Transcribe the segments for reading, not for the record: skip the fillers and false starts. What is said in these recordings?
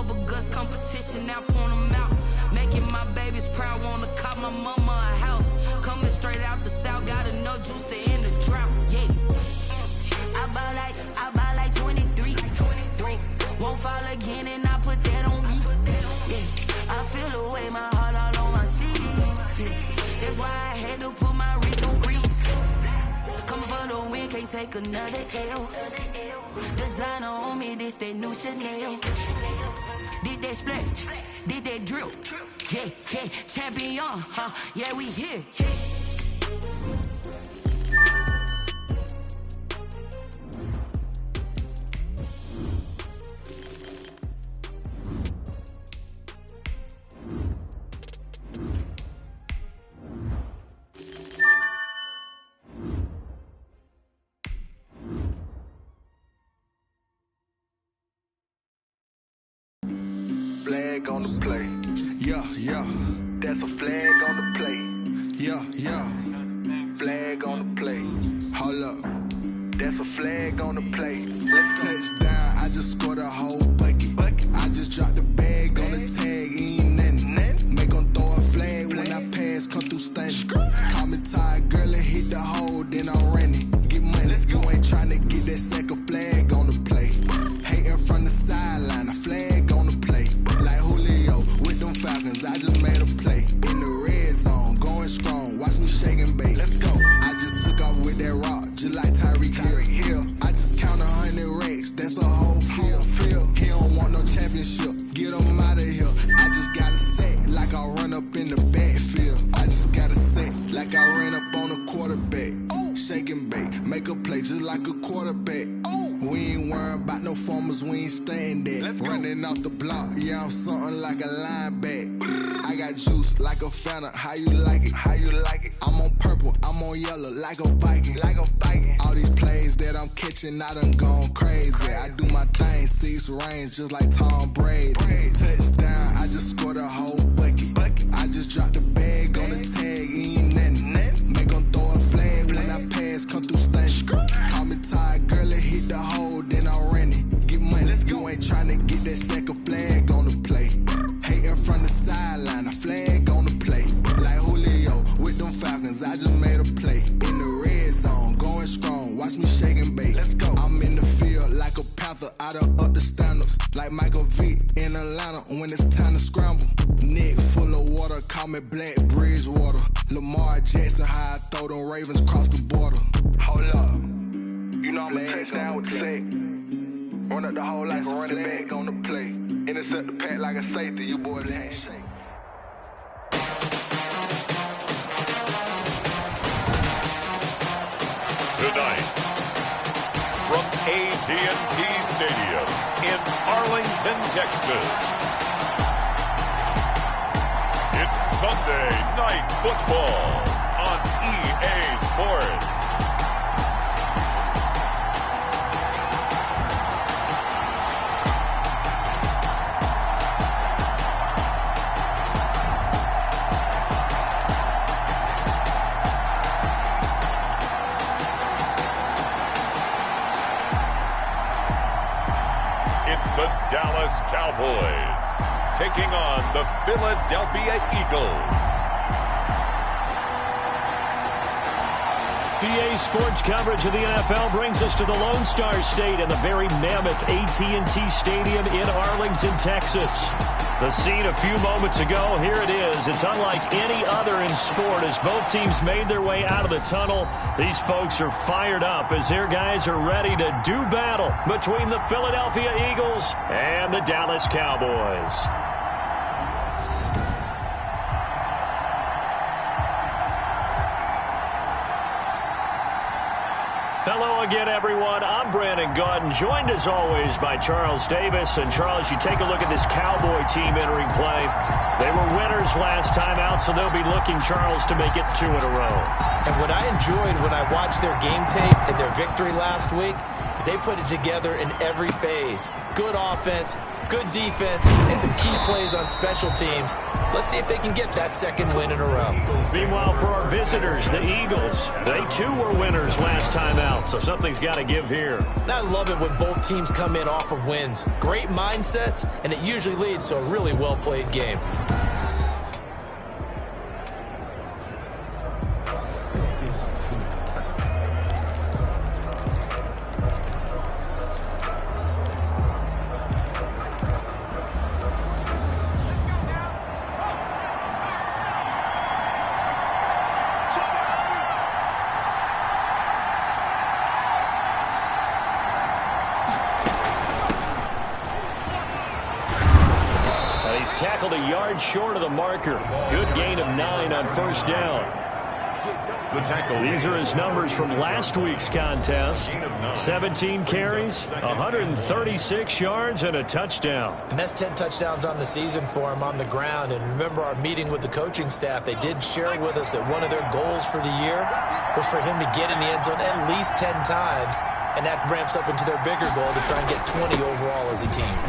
bubble guts competition, now point them out. Making my babies proud, wanna cop my mama a house. Coming straight out the south, got enough juice to end the drought. Yeah. I buy like 23. Won't fall again and I put that on me. Yeah. I feel the way, my heart all on my sleeve. Yeah. That's why I had to put my wrist on freeze. Coming for the win, can't take another L. Designer on me, this that new Chanel. Did that splash, did that drill. Yeah, yeah, champion, huh? Yeah, we here. Flag on the play. Yeah, yeah. That's a flag on the play. Yeah, yeah. Flag on the play. Hold up. That's a flag on the play. Let's go. Touchdown, I just scored a whole bucket. I just dropped the bag on the tag, ain't nothing. Make 'em throw a flag when I pass, come through stunning. Call me tired, girl, and hit the hole, then I'm running. Get money, you ain't tryna get that second flag on the play. Hating from the sideline, a flag on the play. Like Julio with them Falcons, I just made a play. In the red zone, going strong, watch me shake and bake. Let's go. I just took off with that rock, just like Tyreek Hill. I just count 100 racks, that's a whole field. He don't want no championship, get him out of here. I just got a set, like I run up in the backfield. I just got a set, like I ran up on a quarterback. Shake and bake, make a play just like a quarterback. We ain't worrying about no formers, we ain't staying there. Running off the block, yeah, I'm something like a linebacker. I got juice like a Fanta, how you like it? How you like it? I'm on purple, I'm on yellow, like a Viking. Like a Viking. All these plays that I'm catching, I done gone crazy. I do my thing, 6 range, just like Tom Brady. Touchdown, I just scored a whole bucket. I just dropped the bag on the tag, ain't nothing. Make 'em throw a flag when I pass, come through stunning. Call me tired, girl, and hit the hole, then I'm running. Get money, you ain't tryna get that second flag on the play. Hating from the sideline, a flag on the play. Like Julio with them Falcons, I just made a play. In the red zone, going strong, watch me shake and bake. Let's go. I'm in the field like a Panther, I done up the standards. Like Michael Vick in Atlanta when it's time to scramble. Neck full of water, call me Black Bridgewater. Lamar Jackson, how I throw them Ravens cross the border. Hold up. You know I'm a touchdown with the sack. Run up the hole like a running back on the play. Intercept the pack like a safety, you boys ain't shake. Tonight, from AT&T Stadium in Arlington, Texas, it's Sunday Night Football on EA Sports. It's the Dallas Cowboys taking on the Philadelphia Eagles. EA Sports coverage of the NFL brings us to the Lone Star State and the very mammoth AT&T Stadium in Arlington, Texas. The scene a few moments ago, here it is. It's unlike any other in sport as both teams made their way out of the tunnel. These folks are fired up as their guys are ready to do battle between the Philadelphia Eagles and the Dallas Cowboys. Hello again, everyone. I'm Brandon Gautin, joined as always by Charles Davis. And Charles, you take a look at this Cowboy team entering play. They were winners last time out, so they'll be looking, Charles, to make it 2 in a row. And what I enjoyed when I watched their game tape and their victory last week is they put it together in every phase. Good offense, good defense, and some key plays on special teams. Let's see if they can get that second win in a row. Meanwhile, for our visitors, the Eagles, they too were winners last time out, so something's got to give here. And I love it when both teams come in off of wins. Great mindsets, and it usually leads to a really well-played game. He's tackled a yard short of the marker. Good gain of 9 on first down. These are his numbers from last week's contest. 17 carries, 136 yards, and a touchdown. And that's 10 touchdowns on the season for him on the ground. And remember our meeting with the coaching staff, they did share with us that one of their goals for the year was for him to get in the end zone at least 10 times. And that ramps up into their bigger goal to try and get 20 overall as a team.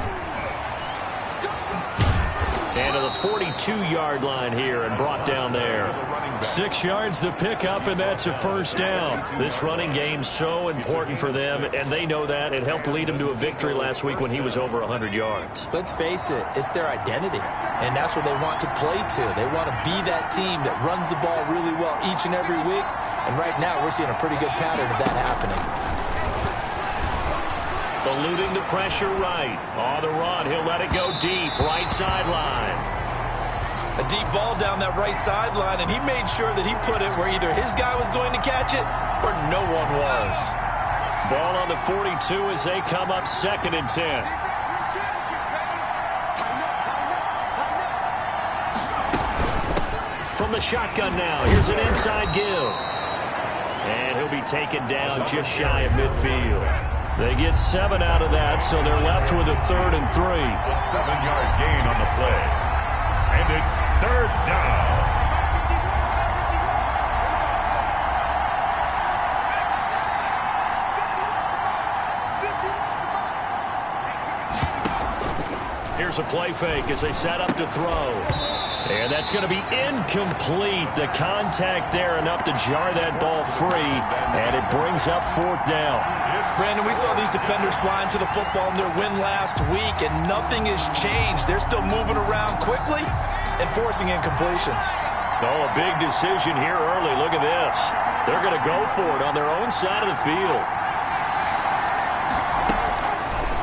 And to the 42-yard line here and brought down there. 6 yards the pickup, and that's a first down. This running game's so important for them, and they know that. It helped lead them to a victory last week when he was over 100 yards. Let's face it, it's their identity, and that's what they want to play to. They want to be that team that runs the ball really well each and every week, and right now we're seeing a pretty good pattern of that happening. Eluding the pressure right. On the run, he'll let it go deep. Right sideline. A deep ball down that right sideline, and he made sure that he put it where either his guy was going to catch it or no one was. Ball on the 42 as they come up 2nd and 10. From the shotgun now, here's an inside give. And he'll be taken down just shy of midfield. They get 7 out of that, so they're left with a 3rd and 3. A 7-yard gain on the play. And it's 3rd down. Here's a play fake as they set up to throw. And that's going to be incomplete. The contact there enough to jar that ball free, and it brings up 4th down. Brandon, we saw these defenders flying to the football in their win last week, and nothing has changed. They're still moving around quickly and forcing incompletions. Oh, a big decision here early. Look at this. They're going to go for it on their own side of the field.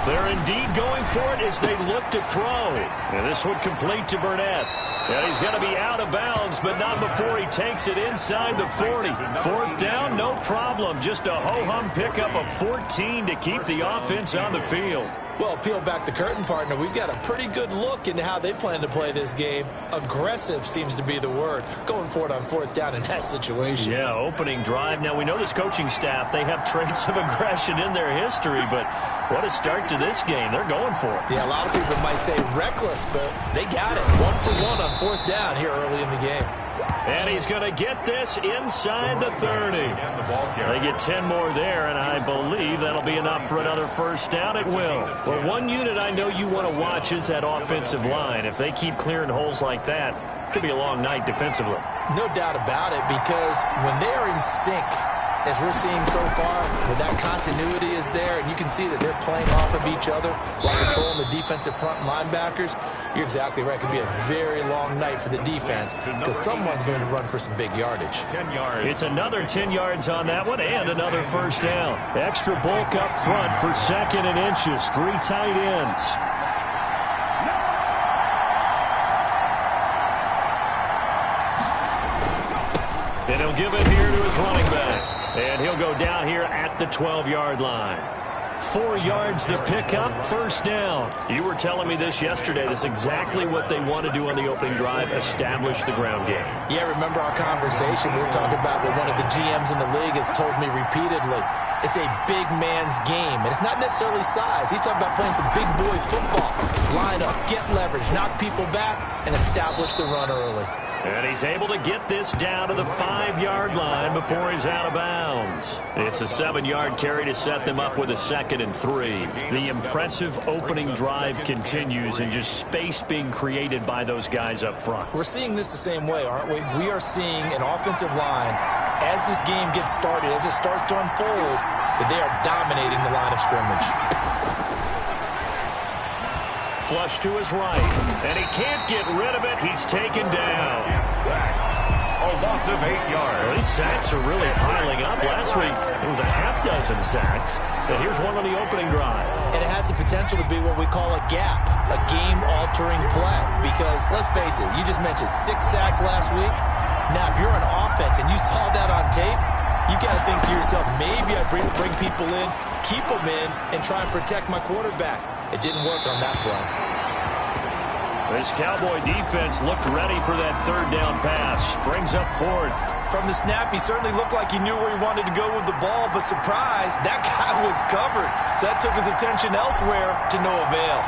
They're indeed going for it as they look to throw. And this one complete to Burnett. And he's going to be out of bounds, but not before he takes it inside the 40. 4th down, no problem. Just a ho-hum pickup of 14 to keep the offense on the field. Well, peel back the curtain, partner. We've got a pretty good look into how they plan to play this game. Aggressive seems to be the word. Going for it on 4th down in that situation. Yeah, opening drive. Now, we know this coaching staff, they have traits of aggression in their history, but what a start to this game. They're going for it. Yeah, a lot of people might say reckless, but they got it. 1 for 1 on 4th down here early in the game. And he's going to get this inside the 30. They get 10 more there, and I believe that'll be enough for another first down. It will. Well, one unit I know you want to watch is that offensive line. If they keep clearing holes like that, it could be a long night defensively. No doubt about it, because when they are in sync, as we're seeing so far, when that continuity is there, and you can see that they're playing off of each other while controlling the defensive front linebackers, you're exactly right. It could be a very long night for the defense because someone's going to run for some big yardage. 10 yards. It's another 10 yards on that one and another first down. Extra bulk up front for 2nd and inches. 3 tight ends. And he'll give it here to his running back. And he'll go down here at the 12-yard line. 4 yards the pickup, first down. You were telling me this yesterday. This is exactly what they want to do on the opening drive, establish the ground game. Yeah, remember our conversation. We were talking about what one of the GMs in the league has told me repeatedly. It's a big man's game, and it's not necessarily size. He's talking about playing some big boy football. Line up, get leverage, knock people back, and establish the run early. And he's able to get this down to the 5-yard line before he's out of bounds. It's a 7-yard carry to set them up with a 2nd and 3. The impressive opening drive continues and just space being created by those guys up front. We're seeing this the same way, aren't we? We are seeing an offensive line, as this game gets started, as it starts to unfold, that they are dominating the line of scrimmage. Flush to his right, and he can't get rid of it. He's taken down. A loss of 8 yards. Well, these sacks are really piling up. Last week, it was a half-dozen sacks. And here's one on the opening drive. And it has the potential to be what we call a gap, a game-altering play. Because, let's face it, you just mentioned 6 sacks last week. Now, if you're an offense and you saw that on tape, you got to think to yourself, maybe I bring people in, keep them in, and try and protect my quarterback. It didn't work on that play. This Cowboy defense looked ready for that 3rd down pass. Brings up 4th. From the snap, he certainly looked like he knew where he wanted to go with the ball, but surprise, that guy was covered. So that took his attention elsewhere to no avail.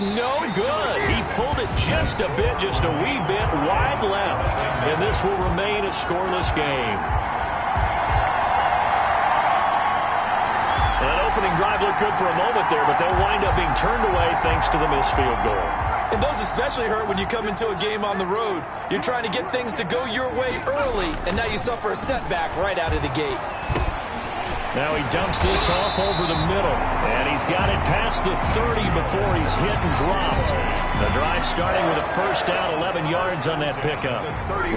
No good. He pulled it just a bit, just a wee bit wide left. And this will remain a scoreless game. That opening drive looked good for a moment there, but they'll wind up being turned away thanks to the missed field goal. And those especially hurt when you come into a game on the road. You're trying to get things to go your way early, and now you suffer a setback right out of the gate. Now he dumps this off over the middle, and he's got it past the 30 before he's hit and dropped. The drive starting with a 1st down, 11 yards on that pickup.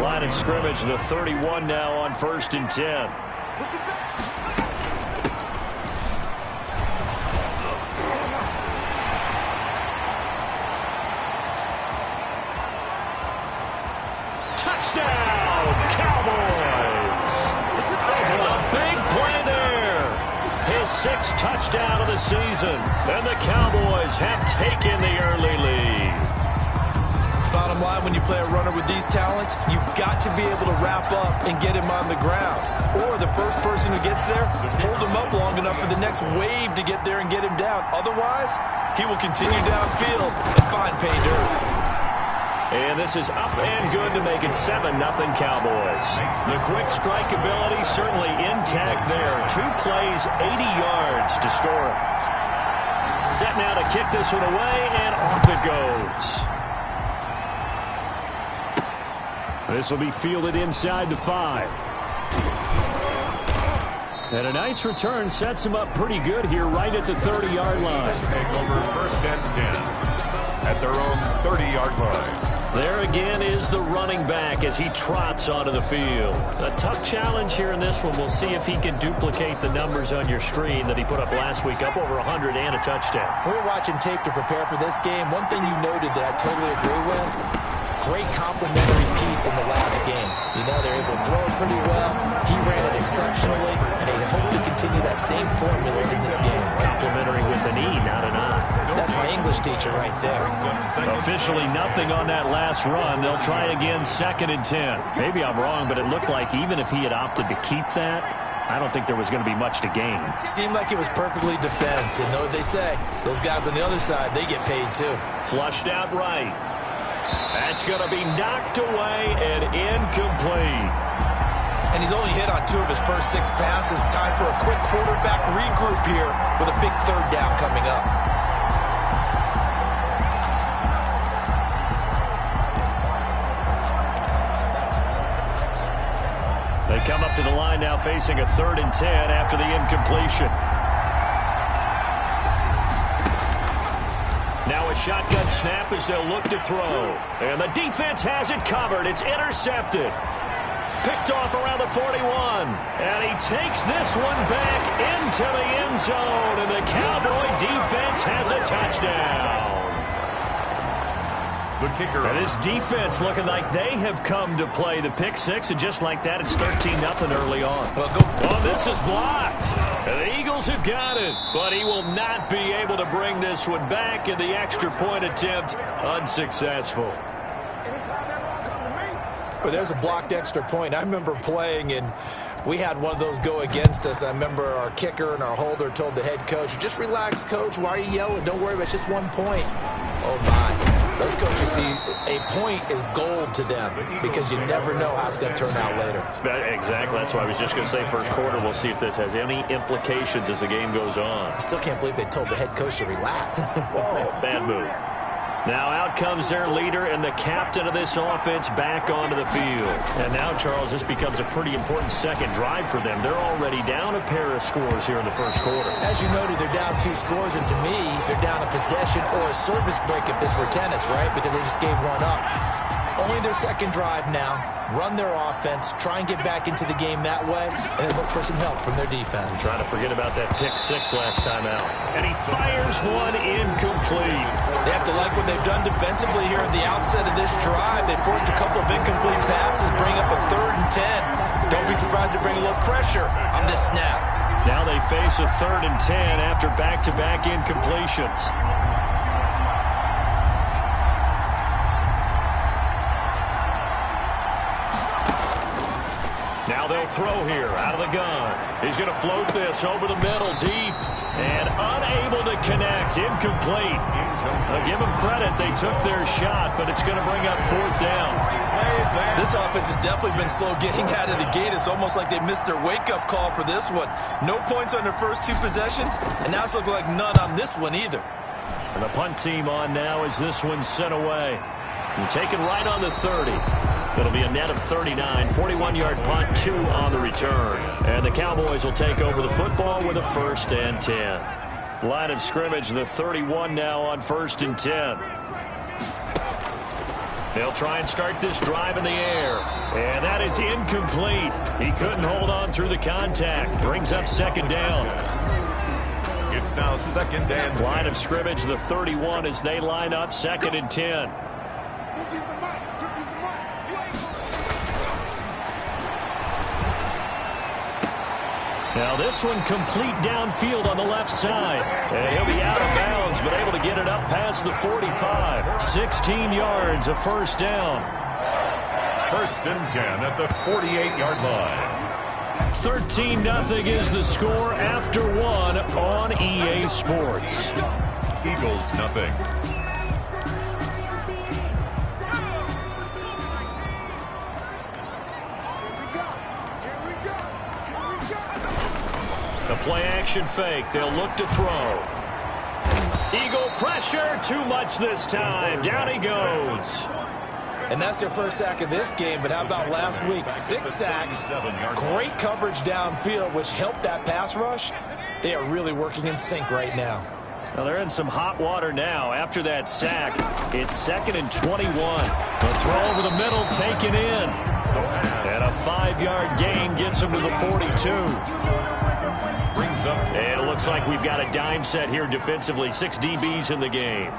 Line of scrimmage, the 31 now on 1st and 10. Touchdown, Cowboys! A big play there. His 6th touchdown of the season, and the Cowboys have taken the early lead. Bottom line, when you play a runner with these talents, you've got to be able to wrap up and get him on the ground. Or the first person who gets there, hold him up long enough for the next wave to get there and get him down. Otherwise, he will continue downfield and find pay dirt. And this is up and good to make it 7-0 Cowboys. The quick strike ability certainly intact there. 2 plays, 80 yards to score it. Set now to kick this one away, and off it goes. This will be fielded inside the 5. And a nice return sets him up pretty good here right at the 30-yard line. Take over 1st and 10 at their own 30-yard line. There again is the running back as he trots onto the field. A tough challenge here in this one. We'll see if he can duplicate the numbers on your screen that he put up last week, up over 100 and a touchdown. We were watching tape to prepare for this game. One thing you noted that I totally agree with, great complementary piece in the last game. You know, they're able to throw it pretty well. He ran it exceptionally, and they hope to continue that same formula in this game. Complimentary with an E, not an I. That's my English teacher right there. Officially nothing on that last run. They'll try again 2nd and 10. Maybe I'm wrong, but it looked like even if he had opted to keep that, I don't think there was going to be much to gain. Seemed like it was perfectly defense. And know what they say, those guys on the other side, they get paid too. Flushed out right. That's going to be knocked away and incomplete. And he's only hit on 2 of his first 6 passes. Time for a quick quarterback regroup here with a big 3rd down coming up. They come up to the line now facing a 3rd and 10 after the incompletion. Now a shotgun snap as they'll look to throw. And the defense has it covered. It's intercepted. Picked off around the 41. And he takes this one back into the end zone. And the Cowboy defense has a touchdown. the kicker. And this defense looking like they have come to play. The pick six, and just like that, it's 13-0 early on. Well, this is blocked. And the Eagles have got it, but he will not be able to bring this one back, and the extra point attempt unsuccessful. Well, there's a blocked extra point. I remember playing, and we had one of those go against us. I remember our kicker and our holder told the head coach, just relax, coach. Why are you yelling? Don't worry about it. It's just 1 point. Oh, my. Those coaches see a point is gold to them because you never know how it's going to turn out later. Exactly. That's why I was just going to say first quarter. We'll see if this has any implications as the game goes on. I still can't believe they told the head coach to relax. Whoa. Bad move. Now out comes their leader and the captain of this offense back onto the field. And now, Charles, this becomes a pretty important second drive for them. They're already down a pair of scores here in the first quarter. As you noted, they're down 2 scores, and to me, they're down a possession or a service break if this were tennis, right? Because they just gave one up. Only their second drive now. Run their offense, try and get back into the game that way, and then look for some help from their defense. Trying to forget about that pick six last time out. And he fires one incomplete. They have to like what they've done defensively here at the outset of this drive. They forced a couple of incomplete passes, bring up a 3rd and 10. Don't be surprised to bring a little pressure on this snap. Now they face a 3rd and 10 after back-to-back incompletions. Now they'll throw here out of the gun. He's going to float this over the middle deep and unable to connect. Incomplete. I'll give them credit. They took their shot, but it's going to bring up 4th down. This offense has definitely been slow getting out of the gate. It's almost like they missed their wake-up call for this one. No points on their first 2 possessions, and now it's looking like none on this one either. And the punt team on now as this one's sent away. And taken right on the 30. It'll be a net of 39, 41-yard punt, 2 on the return. And the Cowboys will take over the football with a 1st and 10. Line of scrimmage, the 31 now on 1st and 10. They'll try and start this drive in the air. And that is incomplete. He couldn't hold on through the contact. Brings up 2nd down. It's now 2nd and 10. Line of scrimmage, the 31 as they line up 2nd and 10. Now this one complete downfield on the left side. And he'll be out of bounds, but able to get it up past the 45. 16 yards, a 1st down. 1st and 10 at the 48-yard line. 13-0 is the score after 1 on EA Sports. Eagles nothing. The play-action fake. They'll look to throw. Eagle pressure. Too much this time. Down he goes. And that's their first sack of this game, but how about last week? 6 sacks, great coverage downfield, which helped that pass rush. They are really working in sync right now. Well, they're in some hot water now. After that sack, it's 2nd and 21. The throw over the middle taken in. And a 5-yard gain gets them to the 42. And it looks like we've got a dime set here defensively. 6 DBs in the game.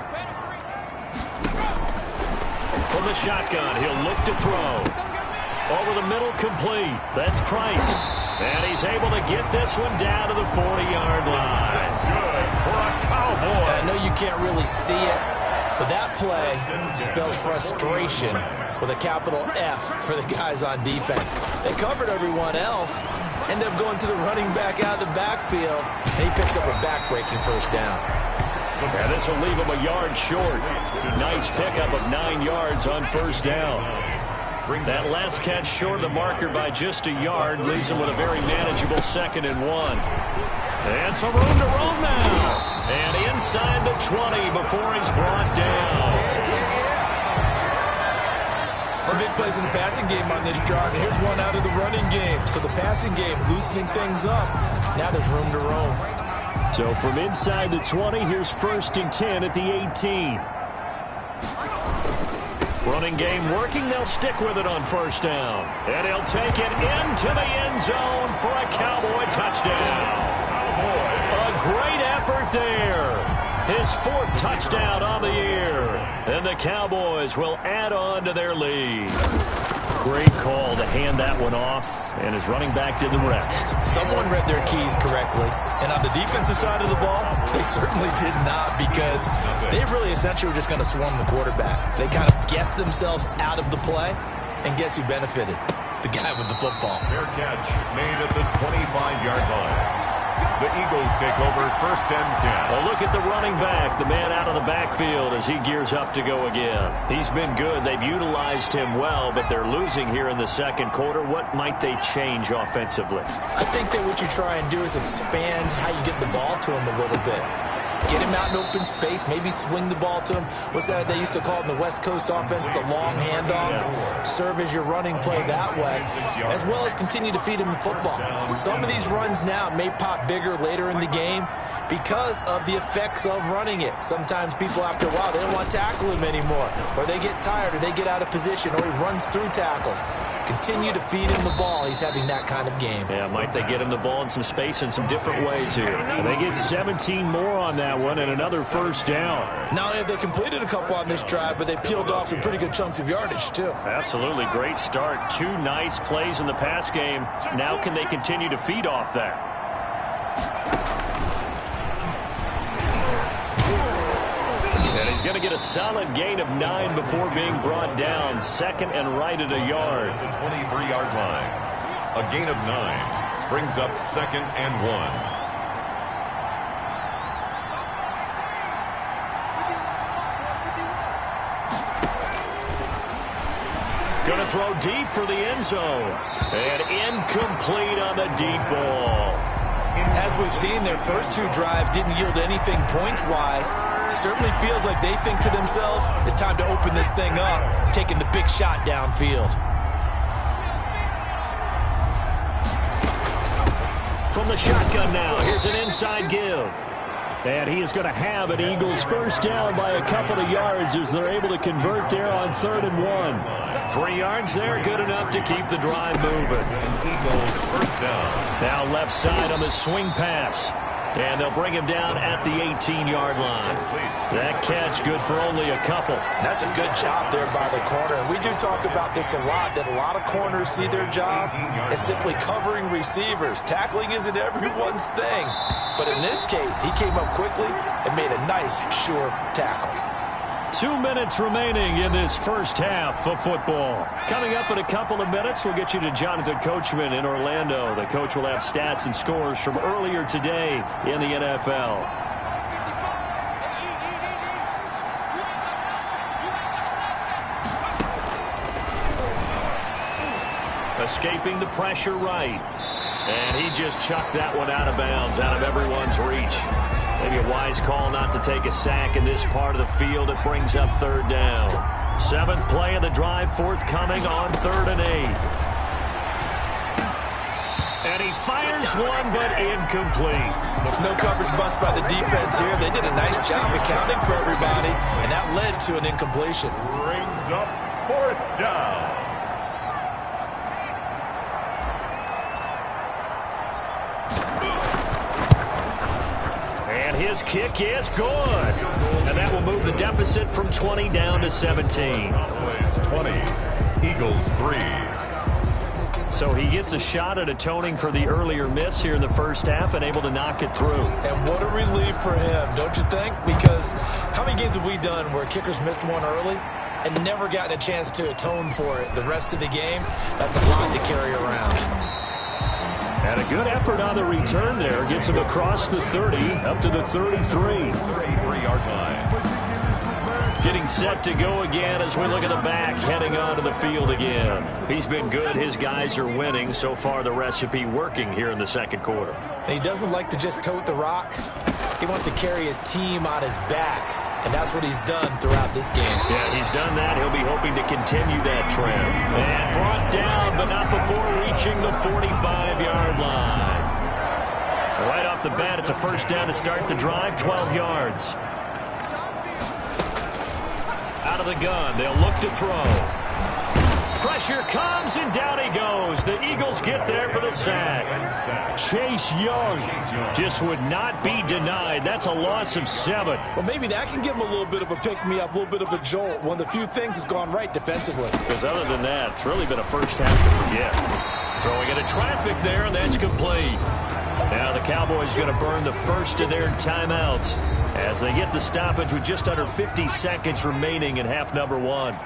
From the shotgun, he'll look to throw. Over the middle, complete. That's Price. And he's able to get this one down to the 40-yard line. Good for a Cowboy. I know you can't really see it, but that play spells frustration with a capital F for the guys on defense. They covered everyone else, end up going to the running back out of the backfield, and he picks up a back-breaking 1st down. Yeah, this will leave him a yard short. Nice pickup of 9 yards on 1st down. That last catch short of the marker by just a yard leaves him with a very manageable 2nd and 1. And some room to roam now. And inside the 20 before he's brought down. Some big plays in the passing game on this drive, and here's one out of the running game. So the passing game loosening things up. Now there's room to roam. So from inside the 20, here's 1st and 10 at the 18. Running game working. They'll stick with it on 1st down. And he'll take it into the end zone for a Cowboy touchdown. A great effort there. His 4th touchdown on the year. And the Cowboys will add on to their lead. Great call to hand that one off, and his running back did the rest. Someone read their keys correctly, and on the defensive side of the ball, they certainly did not, because they really essentially were just going to swarm the quarterback. They kind of guessed themselves out of the play, and guess who benefited? The guy with the football. Fair catch made at the 25-yard line. The Eagles take over 1st and 10. Well, look at the running back, the man out of the backfield as he gears up to go again. He's been good. They've utilized him well, but they're losing here in the second quarter. What might they change offensively? I think that what you try and do is expand how you get the ball to him a little bit. Get him out in open space, maybe swing the ball to him. What's that they used to call in the West Coast offense, the long handoff? Serve as your running play that way, as well as continue to feed him the football. Some of these runs now may pop bigger later in the game because of the effects of running it. Sometimes people, after a while, they don't want to tackle him anymore, or they get tired, or they get out of position, or he runs through tackles. Continue to feed him the ball. He's having that kind of game. Yeah, might they get him the ball in some space in some different ways here. And they get 17 more on that one and another first down. Not only have they completed a couple on this drive, but they peeled off some pretty good chunks of yardage, too. Absolutely. Great start. 2 nice plays in the pass game. Now can they continue to feed off that? And he's going to get a solid gain of 9 before being brought down. 2nd and right at a yard. The 23-yard line. A gain of 9 brings up 2nd and 1. Going to throw deep for the end zone. And incomplete on the deep ball. As we've seen, their first 2 drives didn't yield anything points-wise. Certainly feels like they think to themselves, it's time to open this thing up, taking the big shot downfield. From the shotgun now, here's an inside give. And he is going to have an Eagles first down by a couple of yards as they're able to convert there on 3rd and 1. 3 yards there, good enough to keep the drive moving. Eagles first down. Now left side on the swing pass. And they'll bring him down at the 18-yard line. That catch good for only a couple. That's a good job there by the corner. We do talk about this a lot, that a lot of corners see their job as simply covering receivers. Tackling isn't everyone's thing. But in this case, he came up quickly and made a nice, sure tackle. 2 minutes remaining in this first half of football. Coming up in a couple of minutes, we'll get you to Jonathan Coachman in Orlando. The coach will have stats and scores from earlier today in the NFL. Escaping the pressure right. And he just chucked that one out of bounds, out of everyone's reach. Maybe a wise call not to take a sack in this part of the field. It brings up 3rd down. 7th play of the drive forthcoming on 3rd and 8. And he fires one, but incomplete. No coverage bust by the defense here. They did a nice job accounting for everybody, and that led to an incompletion. Brings up 4th down. His kick is good. And that will move the deficit from 20 down to 17. 20, Eagles 3. So he gets a shot at atoning for the earlier miss here in the first half and able to knock it through. And what a relief for him, don't you think? Because how many games have we done where kickers missed one early and never gotten a chance to atone for it the rest of the game? That's a lot to carry around. And a good effort on the return there. Gets him across the 30, up to the 33. 33-yard line. Getting set to go again as we look at the back, heading onto the field again. He's been good. His guys are winning. So far, the recipe working here in the second quarter. And he doesn't like to just tote the rock. He wants to carry his team on his back. And that's what he's done throughout this game. Yeah, he's done that. He'll be hoping to continue that trend. And brought down, but not before reaching the 45-yard line. Right off the bat, it's a first down to start the drive, 12 yards. Out of the gun, they'll look to throw. Pressure comes, and down he goes. The Eagles get there for the sack. Chase Young just would not be denied. That's a loss of 7. Well, maybe that can give him a little bit of a pick-me-up, a little bit of a jolt. One of the few things that's gone right defensively. Because other than that, it's really been a first half to forget. Throwing into traffic there, and that's complete. Now the Cowboys going to burn the first of their timeouts as they get the stoppage with just under 50 seconds remaining in half number 1.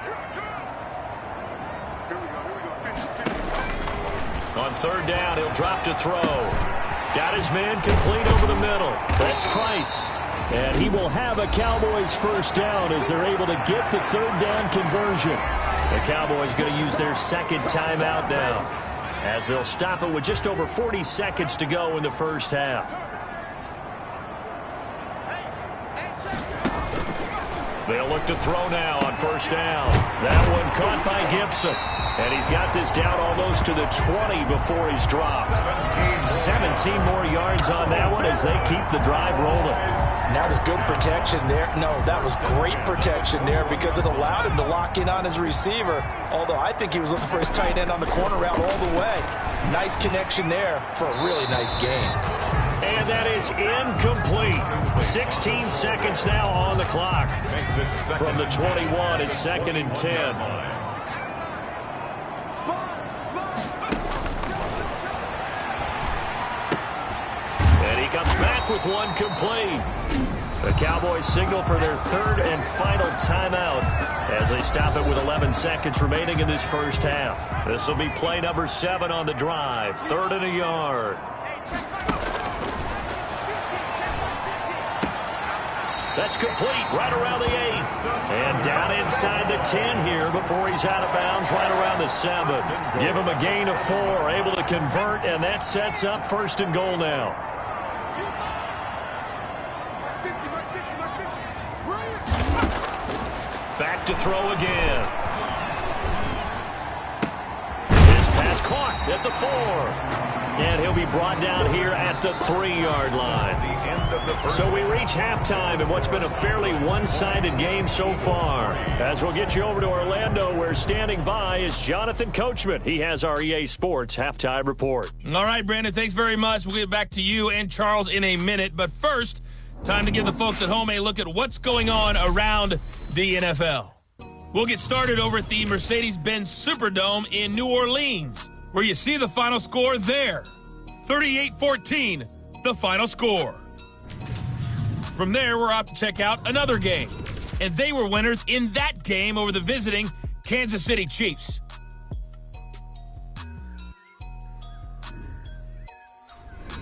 On third down, he'll drop to throw. Got his man complete over the middle. That's Price. And he will have a Cowboys first down as they're able to get the third down conversion. The Cowboys going to use their second timeout now as they'll stop it with just over 40 seconds to go in the first half. They'll look to throw now on first down. That one caught by Gibson. And he's got this down almost to the 20 before he's dropped. 17 more yards on that one as they keep the drive rolling. And that was good protection there. No, that was great protection there because it allowed him to lock in on his receiver. Although I think he was looking for his tight end on the corner route all the way. Nice connection there for a really nice game. And that is incomplete. 16 seconds now on the clock. From the 21, it's 2nd and 10. Comes back with one complete. The Cowboys signal for their third and final timeout as they stop it with 11 seconds remaining in this first half. This will be play number 7 on the drive. 3rd and a yard. That's complete right around the 8. And down inside the 10 here before he's out of bounds right around the 7. Give him a gain of 4. Able to convert, and that sets up 1st and goal now. Back to throw again. This pass caught at the 4. And he'll be brought down here at the 3-yard line. So we reach halftime in what's been a fairly one-sided game so far. As we'll get you over to Orlando, where standing by is Jonathan Coachman. He has our EA Sports halftime report. All right, Brandon, thanks very much. We'll get back to you and Charles in a minute. But first, time to give the folks at home a look at what's going on around the NFL. We'll get started over at the Mercedes-Benz Superdome in New Orleans, where you see the final score there. 38-14, the final score. From there, we're off to check out another game. And they were winners in that game over the visiting Kansas City Chiefs.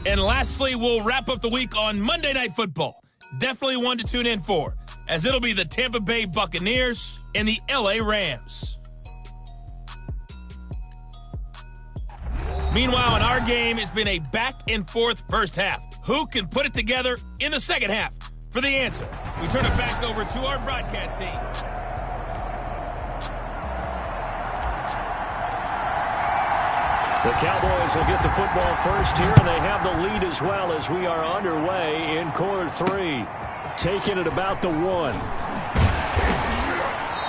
And lastly, we'll wrap up the week on Monday Night Football. Definitely one to tune in for, as it'll be the Tampa Bay Buccaneers and the LA Rams. Meanwhile, in our game, it's been a back-and-forth first half. Who can put it together in the second half? For the answer, we turn it back over to our broadcast team. The Cowboys will get the football first here, and they have the lead as well as we are underway in quarter 3. Taking it about the 1.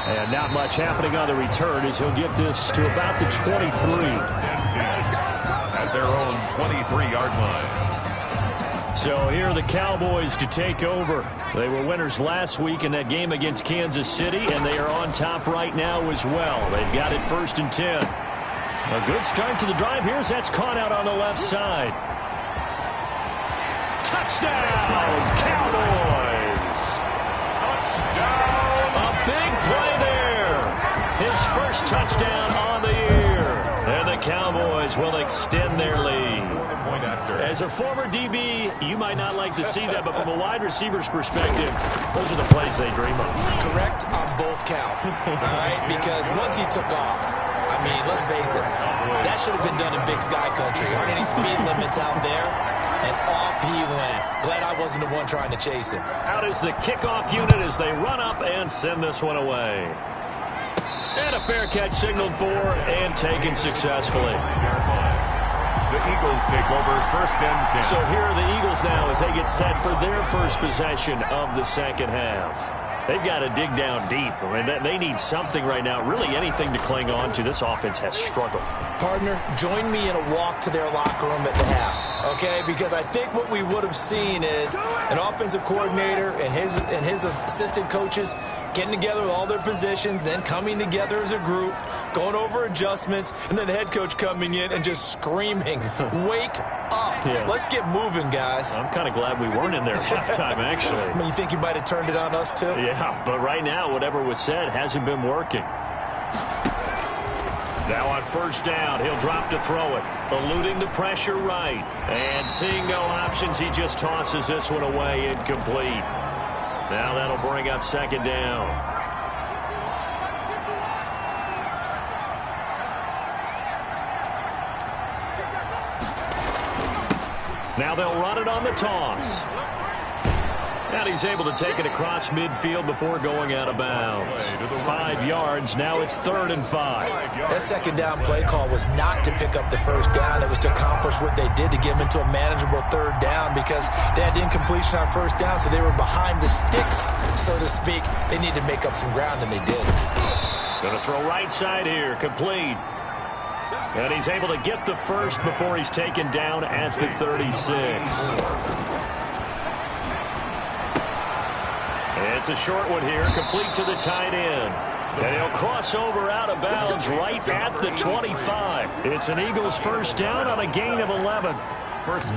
And not much happening on the return as he'll get this to about the 23. At their own 23-yard line. So here are the Cowboys to take over. They were winners last week in that game against Kansas City, and they are on top right now as well. They've got it 1st and 10. A good start to the drive here as that's caught out on the left side. Touchdown, Cowboys! Touchdown! A big play there. His first touchdown on the year. And the Cowboys will extend their lead. As a former DB, you might not like to see that, but from a wide receiver's perspective, those are the plays they dream of. Correct on both counts, all right? Because once he took off, I mean, let's face it, that should have been done in Big Sky Country. Aren't any speed limits out there? And off he went. Glad I wasn't the one trying to chase him. Out is the kickoff unit as they run up and send this one away. And a fair catch signaled for and taken successfully. The Eagles take over 1st and 10. So here are the Eagles now as they get set for their first possession of the second half. They've got to dig down deep. I mean, they need something right now, really anything to cling on to. This offense has struggled. Partner, join me in a walk to their locker room at the half, okay? Because I think what we would have seen is an offensive coordinator and his assistant coaches getting together with all their positions, then coming together as a group, going over adjustments, and then the head coach coming in and just screaming, "Wake up. Yeah. Let's get moving, guys." I'm kind of glad we weren't in there at halftime, actually. I mean, you think you might have turned it on us, too? Yeah, but right now, whatever was said hasn't been working. Now on first down, he'll drop to throw it, eluding the pressure right. And seeing no options, he just tosses this one away, incomplete. Now that'll bring up second down. Now they'll run it on the toss. And he's able to take it across midfield before going out of bounds. 5 yards. Now it's 3rd and 5. That second down play call was not to pick up the first down. It was to accomplish what they did to get them into a manageable 3rd down because they had incompletion on first down, so they were behind the sticks, so to speak. They needed to make up some ground, and they did. Going to throw right side here. Complete. And he's able to get the first before he's taken down at the 36. It's a short one here, complete to the tight end. And he'll cross over out of bounds right at the 25. It's an Eagles first down on a gain of 11.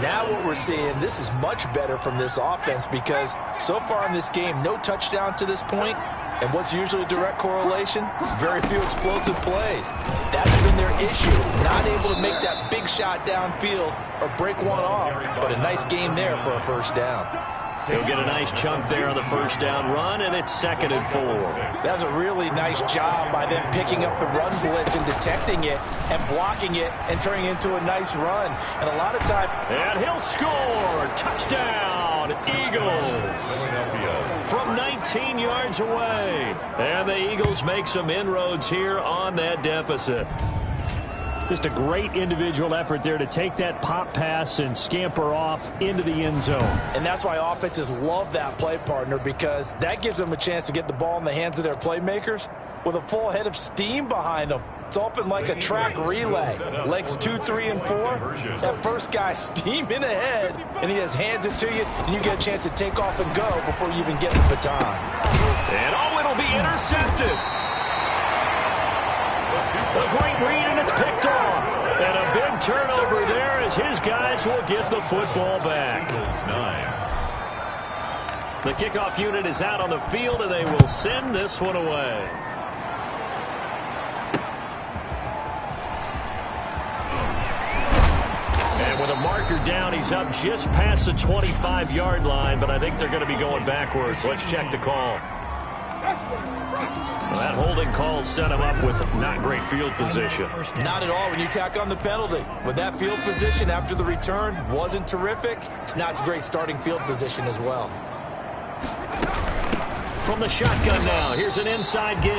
Now what we're seeing, this is much better from this offense because so far in this game, no touchdown to this point. And what's usually a direct correlation? Very few explosive plays. That's been their issue. Not able to make that big shot downfield or break one off. But a nice game there for a first down. He'll get a nice chunk there on the first down run, and it's 2nd and 4. That's a really nice job by them picking up the run blitz and detecting it and blocking it and turning it into a nice run. And a lot of time... And he'll score! Touchdown, Eagles! From 19 yards away. And the Eagles make some inroads here on that deficit. Just a great individual effort there to take that pop pass and scamper off into the end zone. And that's why offenses love that play, partner, because that gives them a chance to get the ball in the hands of their playmakers with a full head of steam behind them. It's often like a track relay. Legs 2, 3, and 4. That first guy steaming ahead, and he just hands it to you, and you get a chance to take off and go before you even get the baton. And it'll be intercepted. A great read, and it's picked off. And a big turnover there as his guys will get the football back. The kickoff unit is out on the field, and they will send this one away. And with a marker down, he's up just past the 25-yard line, but I think they're going to be going backwards. Let's check the call. Well, that holding call set him up with not great field position. Not at all when you tack on the penalty. With that field position after the return wasn't terrific, it's not a great starting field position as well. From the shotgun now, here's an inside give.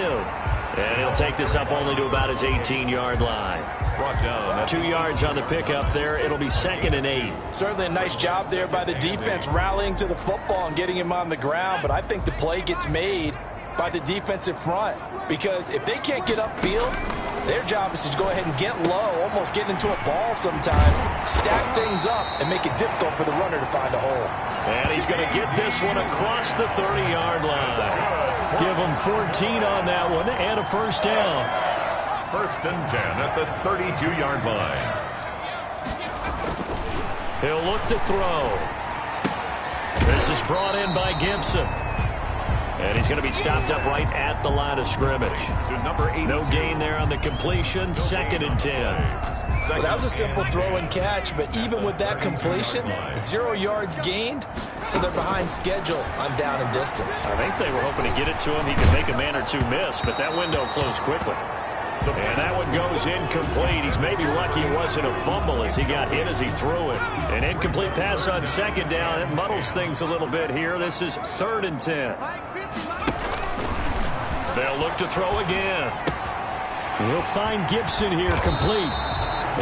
And he'll take this up only to about his 18-yard line. Brought down. 2 yards on the pickup there. It'll be 2nd and 8. Certainly a nice job there by the defense rallying to the football and getting him on the ground, but I think the play gets made by the defensive front because if they can't get upfield, their job is to go ahead and get low, almost get into a ball sometimes, stack things up, and make it difficult for the runner to find a hole. And he's going to get this one across the 30-yard line. Give him 14 on that one and a first down. 1st and 10 at the 32-yard line. He'll look to throw. This is brought in by Gibson. And he's going to be stopped up right at the line of scrimmage. No gain there on the completion. 2nd and 10. Well, that was a simple throw and catch, but even with that completion, 0 yards gained, so they're behind schedule on down and distance. I think they were hoping to get it to him. He could make a man or two miss, but that window closed quickly. And that one goes incomplete. He's maybe lucky it wasn't a fumble as he got hit as he threw it. An incomplete pass on 2nd down. It muddles things a little bit here. This is 3rd and 10. They'll look to throw again. We'll find Gibson here complete.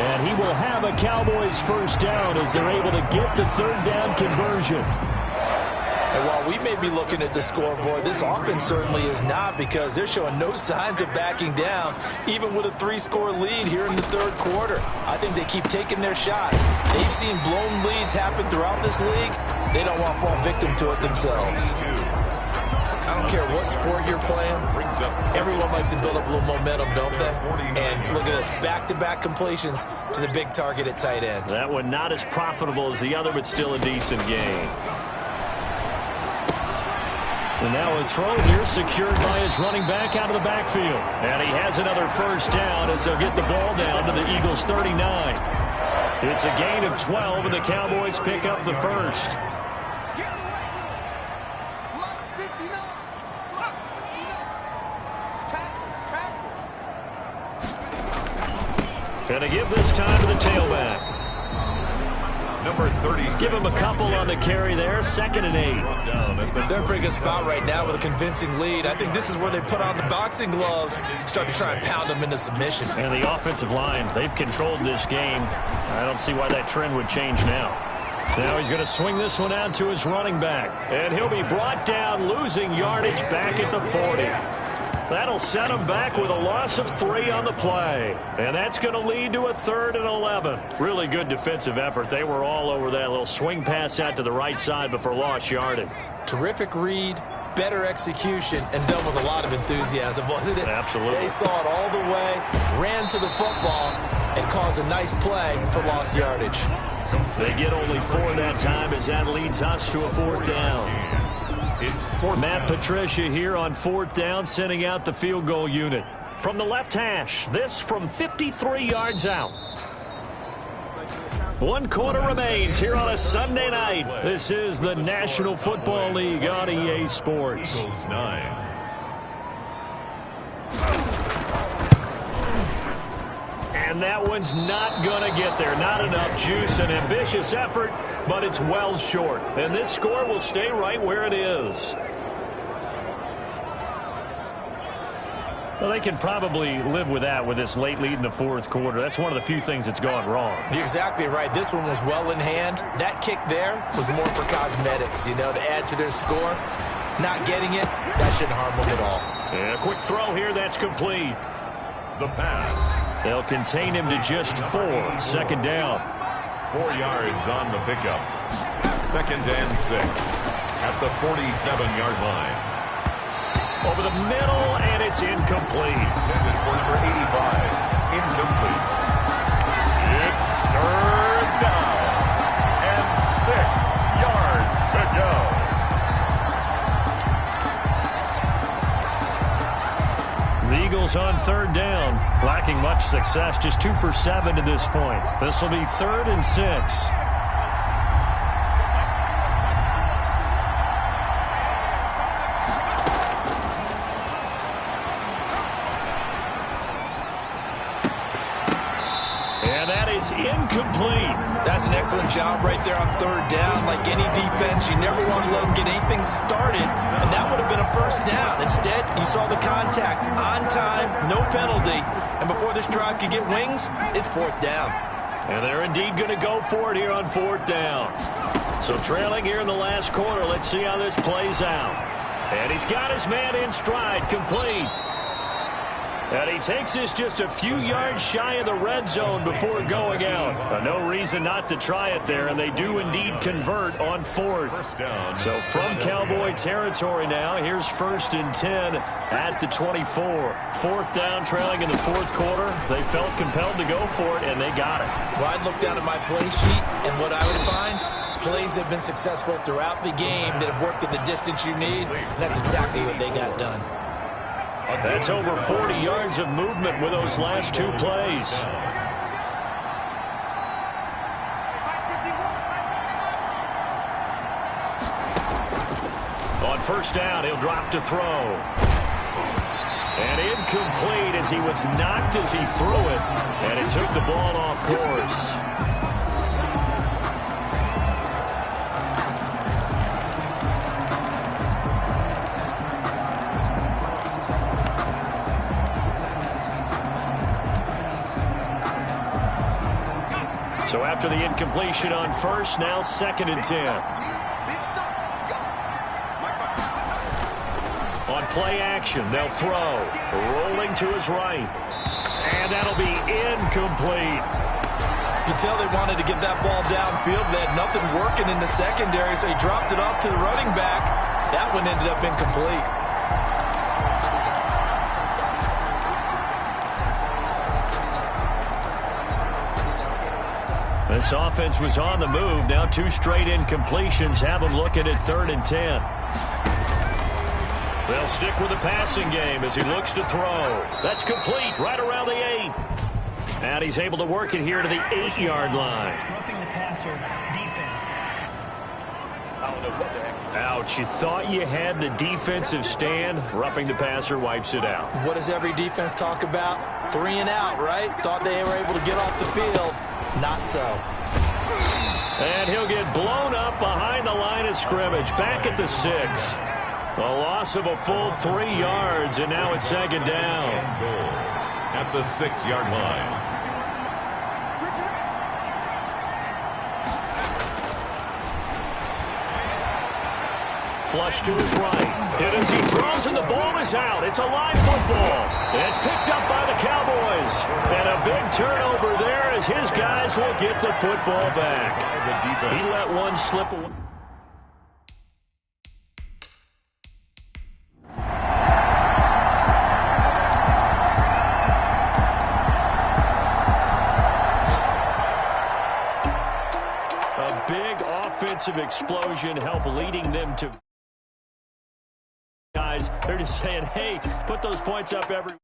And he will have a Cowboys first down as they're able to get the 3rd down conversion. And while we may be looking at the scoreboard, this offense certainly is not, because they're showing no signs of backing down, even with a 3-score lead here in the third quarter. I think they keep taking their shots. They've seen blown leads happen throughout this league. They don't want to fall victim to it themselves. I don't care what sport you're playing. Everyone likes to build up a little momentum, don't they? And look at this, back-to-back completions to the big target at tight end. That one not as profitable as the other, but still a decent game. And now a throw here secured by his running back out of the backfield. And he has another first down as they'll get the ball down to the Eagles' 39. It's a gain of 12, and the Cowboys pick up the first. Going to give this time to the tailback. Number 36. Give him a couple on the carry there. 2nd and 8. They're in a pretty good spot right now with a convincing lead. I think this is where they put on the boxing gloves, start to try and pound them into submission. And the offensive line, they've controlled this game. I don't see why that trend would change now. Now he's going to swing this one out to his running back. And he'll be brought down, losing yardage back at the 40. That'll set him back with a loss of 3 on the play. And that's going to lead to a 3rd and 11. Really good defensive effort. They were all over that little swing pass out to the right side before lost yardage. Terrific read, better execution, and done with a lot of enthusiasm, wasn't it? Absolutely. They saw it all the way, ran to the football, and caused a nice play for lost yardage. They get only 4 that time as that leads us to a 4th down. Matt Patricia here on 4th down, sending out the field goal unit. From the left hash, this from 53 yards out. 1 quarter remains here on a Sunday night. This is the National Football League on EA Sports. Eagles 9. And that one's not going to get there. Not enough juice. An ambitious effort, but it's well short. And this score will stay right where it is. Well, they can probably live with that with this late lead in the 4th quarter. That's one of the few things that's gone wrong. You're exactly right. This one was well in hand. That kick there was more for cosmetics, you know, to add to their score. Not getting it, that shouldn't harm them at all. And a quick throw here, that's complete. The pass. They'll contain him to just 4. 2nd down. 4 yards on the pickup. 2nd and 6 at the 47-yard line. Over the middle, and it's incomplete. Intended for number 85. Incomplete. It's 3rd down and 6 yards to go. The Eagles on 3rd down, lacking much success, just 2 for 7 to this point. This will be 3rd and 6. Incomplete. That's an excellent job right there on 3rd down. Like any defense, you never want to let them get anything started, and that would have been a 1st down. Instead, you saw the contact on time, no penalty, and before this drive could get wings, it's 4th down. And they're indeed going to go for it here on 4th down. So trailing here in the last quarter, let's see how this plays out. And he's got his man in stride, complete. And he takes this just a few yards shy of the red zone before going out. No reason not to try it there, and they do indeed convert on 4th. So from Cowboy territory now, here's 1st and 10 at the 24. 4th down, trailing in the 4th quarter. They felt compelled to go for it, and they got it. Well, I'd look down at my play sheet, and what I would find, plays have been successful throughout the game that have worked at the distance you need, and that's exactly what they got done. That's over 40 yards of movement with those last 2 plays. On 1st down, he'll drop to throw. And incomplete as he was knocked as he threw it, and it took the ball off course. So after the incompletion on 1st, now 2nd and 10. play action. They'll throw. Rolling to his right. And that'll be incomplete. You can tell they wanted to get that ball downfield. They had nothing working in the secondary, so he dropped it off to the running back. That one ended up incomplete. This offense was on the move. Now 2 straight incompletions have them looking at 3rd and 10. They'll stick with the passing game as he looks to throw. That's complete right around the 8. And he's able to work it here to the 8-yard line. Roughing the passer, defense. Ouch, you thought you had the defensive stand. Roughing the passer wipes it out. What does every defense talk about? 3 and out, right? Thought they were able to get off the field. Not so. And he'll get blown up behind the line of scrimmage. Back at the 6. A loss of a full 3 yards, and now it's 2nd down. At the 6-yard line. Flush to his right. And as he throws and the ball is out, it's a live football. It's picked up by the Cowboys. And a big turnover there as his guys will get the football back. He let one slip away. A big offensive explosion helped leading them to... Guys, they're just saying, hey, put those points up every